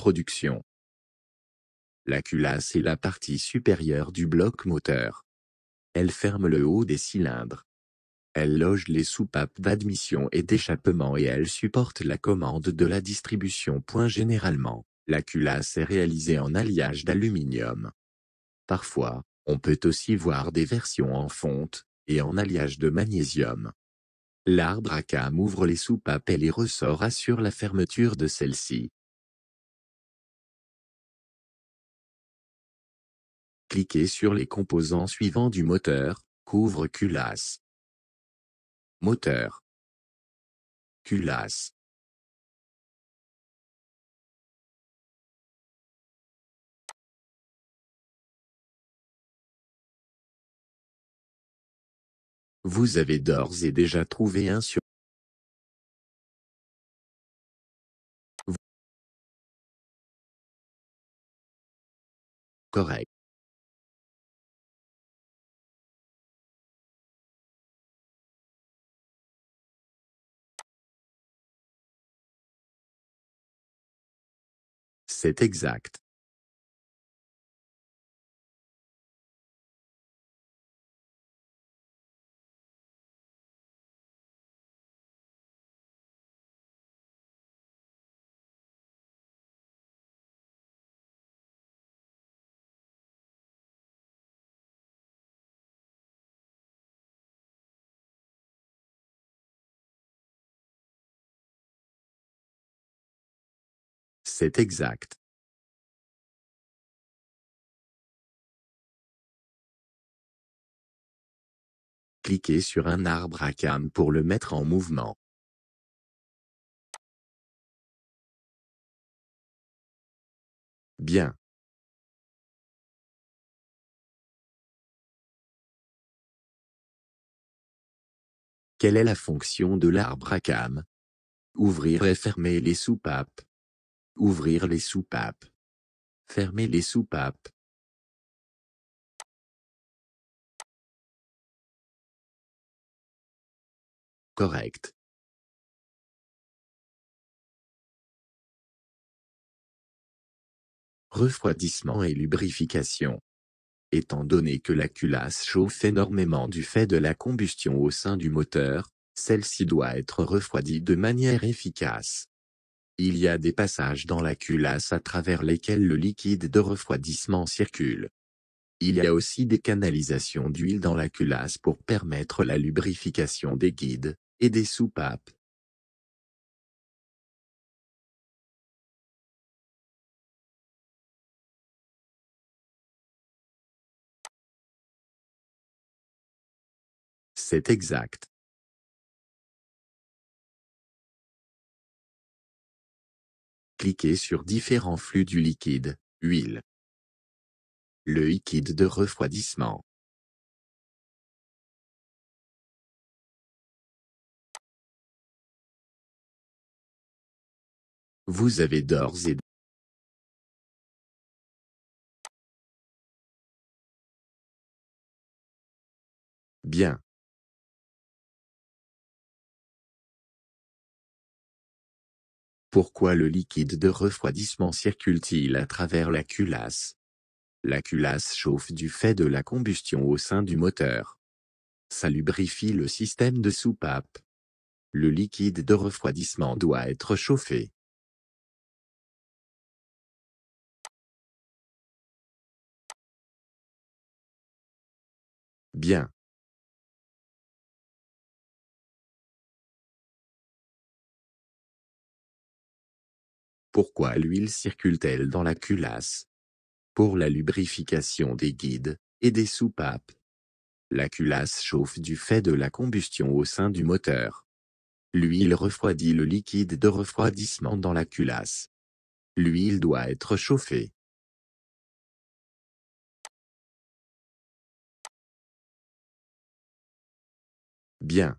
Introduction. La culasse est la partie supérieure du bloc moteur. Elle ferme le haut des cylindres. Elle loge les soupapes d'admission et d'échappement et elle supporte la commande de la distribution. Généralement, la culasse est réalisée en alliage d'aluminium. Parfois, on peut aussi voir des versions en fonte et en alliage de magnésium. L'arbre à cam ouvre les soupapes et les ressorts assurent la fermeture de celles-ci. Cliquez sur les composants suivants du moteur, couvre-culasse. Moteur. Culasse. Vous avez d'ores et déjà trouvé un sur. Correct. C'est exact. C'est exact. Cliquez sur un arbre à cam pour le mettre en mouvement. Bien. Quelle est la fonction de l'arbre à cam? Ouvrir et fermer les soupapes. Ouvrir les soupapes. Fermer les soupapes. Correct. Refroidissement et lubrification. Étant donné que la culasse chauffe énormément du fait de la combustion au sein du moteur, celle-ci doit être refroidie de manière efficace. Il y a des passages dans la culasse à travers lesquels le liquide de refroidissement circule. Il y a aussi des canalisations d'huile dans la culasse pour permettre la lubrification des guides et des soupapes. C'est exact. Cliquez sur différents flux du liquide, huile. Le liquide de refroidissement. Vous avez d'ores et bien. Pourquoi le liquide de refroidissement circule-t-il à travers la culasse? La culasse chauffe du fait de la combustion au sein du moteur. Ça lubrifie le système de soupape. Le liquide de refroidissement doit être chauffé. Bien. Pourquoi l'huile circule-t-elle dans la culasse? Pour la lubrification des guides et des soupapes. La culasse chauffe du fait de la combustion au sein du moteur. L'huile refroidit le liquide de refroidissement dans la culasse. L'huile doit être chauffée. Bien.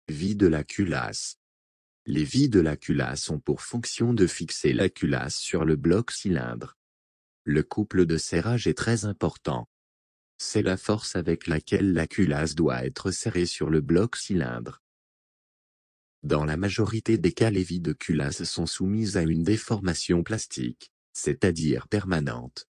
Vie de la culasse. Les vies de la culasse ont pour fonction de fixer la culasse sur le bloc cylindre. Le couple de serrage est très important. C'est la force avec laquelle la culasse doit être serrée sur le bloc cylindre. Dans la majorité des cas, les vis de culasse sont soumises à une déformation plastique, c'est-à-dire permanente.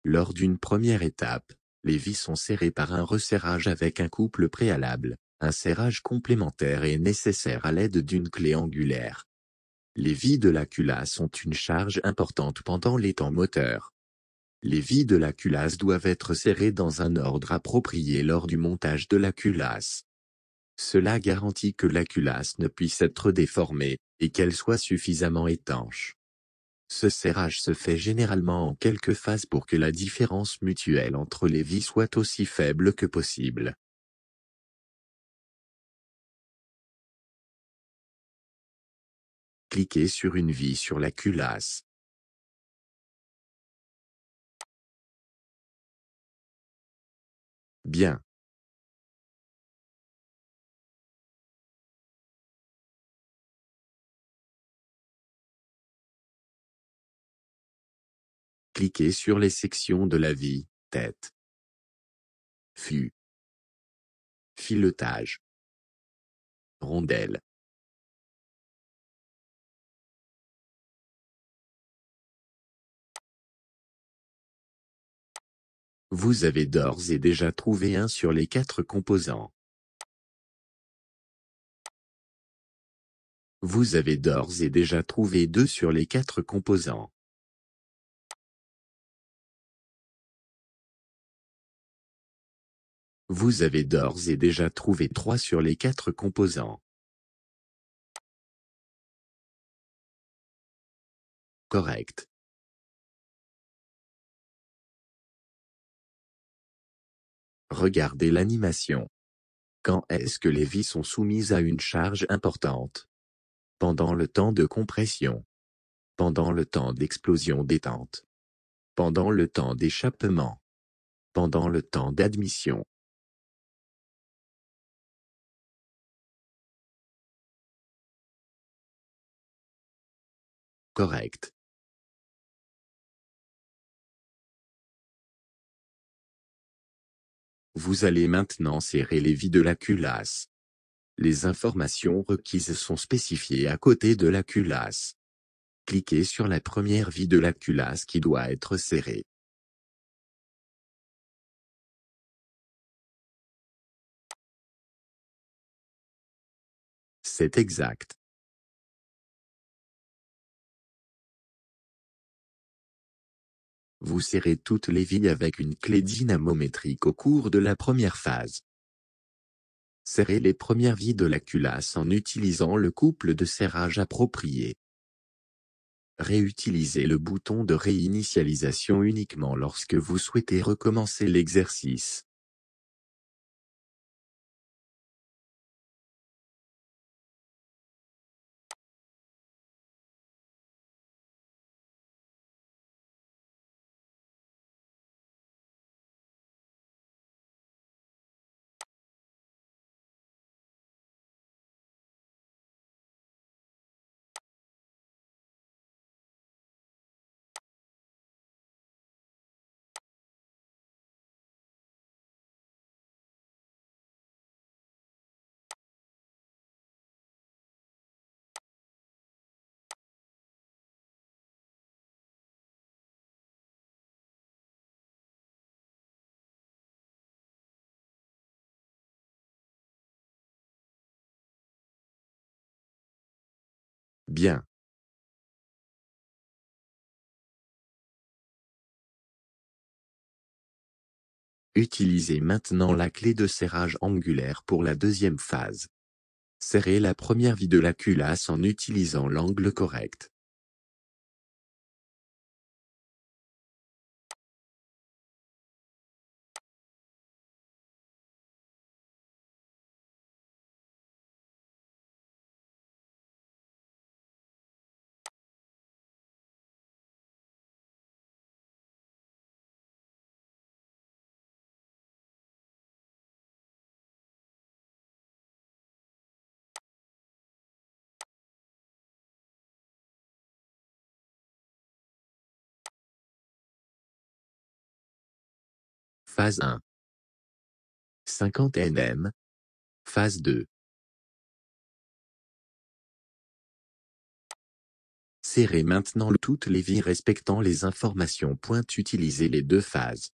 Lors d'une première étape, les vis sont serrées par un resserrage avec un couple préalable. Un serrage complémentaire est nécessaire à l'aide d'une clé angulaire. Les vis de la culasse ont une charge importante pendant les temps moteurs. Les vis de la culasse doivent être serrées dans un ordre approprié lors du montage de la culasse. Cela garantit que la culasse ne puisse être déformée, et qu'elle soit suffisamment étanche. Ce serrage se fait généralement en quelques phases pour que la différence mutuelle entre les vis soit aussi faible que possible. Cliquez sur une vis sur la culasse. Bien. Cliquez sur les sections de la vis, tête, fût, filetage, rondelle. Vous avez d'ores et déjà trouvé un sur les 4 composants. Vous avez d'ores et déjà trouvé 2 sur les 4 composants. Vous avez d'ores et déjà trouvé 3 sur les 4 composants. Correct. Regardez l'animation. Quand est-ce que les vis sont soumises à une charge importante? Pendant le temps de compression. Pendant le temps d'explosion détente. Pendant le temps d'échappement. Pendant le temps d'admission. Correct. Vous allez maintenant serrer les vis de la culasse. Les informations requises sont spécifiées à côté de la culasse. Cliquez sur la première vis de la culasse qui doit être serrée. C'est exact. Vous serrez toutes les vis avec une clé dynamométrique au cours de la première phase. Serrez les premières vis de la culasse en utilisant le couple de serrage approprié. Réutilisez le bouton de réinitialisation uniquement lorsque vous souhaitez recommencer l'exercice. Bien. Utilisez maintenant la clé de serrage angulaire pour la deuxième phase. Serrez la première vis de la culasse en utilisant l'angle correct. Phase 1. 50 nm. Phase 2. Serrez maintenant toutes les vis respectant les informations. Utilisez les deux phases.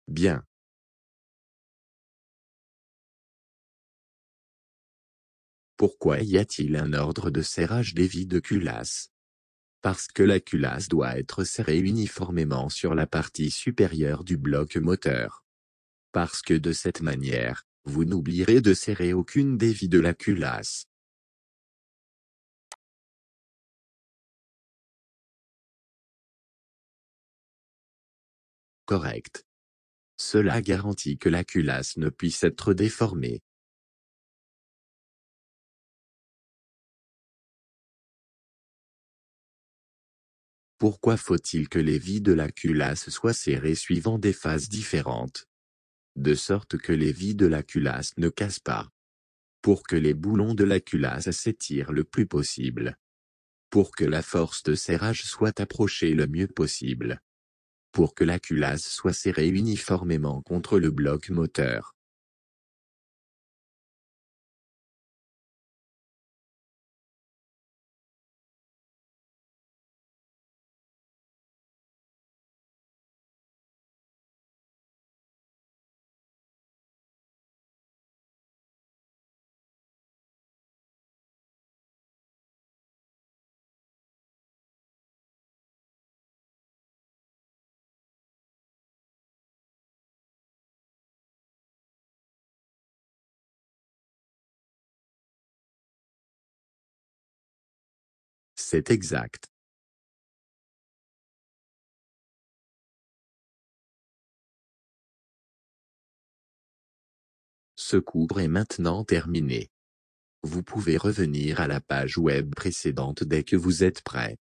Bien. Pourquoi y a-t-il un ordre de serrage des vis de culasse? Parce que la culasse doit être serrée uniformément sur la partie supérieure du bloc moteur. Parce que de cette manière, vous n'oublierez de serrer aucune des vis de la culasse. Correct. Cela garantit que la culasse ne puisse être déformée. Pourquoi faut-il que les vis de la culasse soient serrées suivant des phases différentes? De sorte que les vis de la culasse ne cassent pas. Pour que les boulons de la culasse s'étirent le plus possible. Pour que la force de serrage soit approchée le mieux possible. Pour que la culasse soit serrée uniformément contre le bloc moteur. C'est exact. Ce cours est maintenant terminé. Vous pouvez revenir à la page web précédente dès que vous êtes prêt.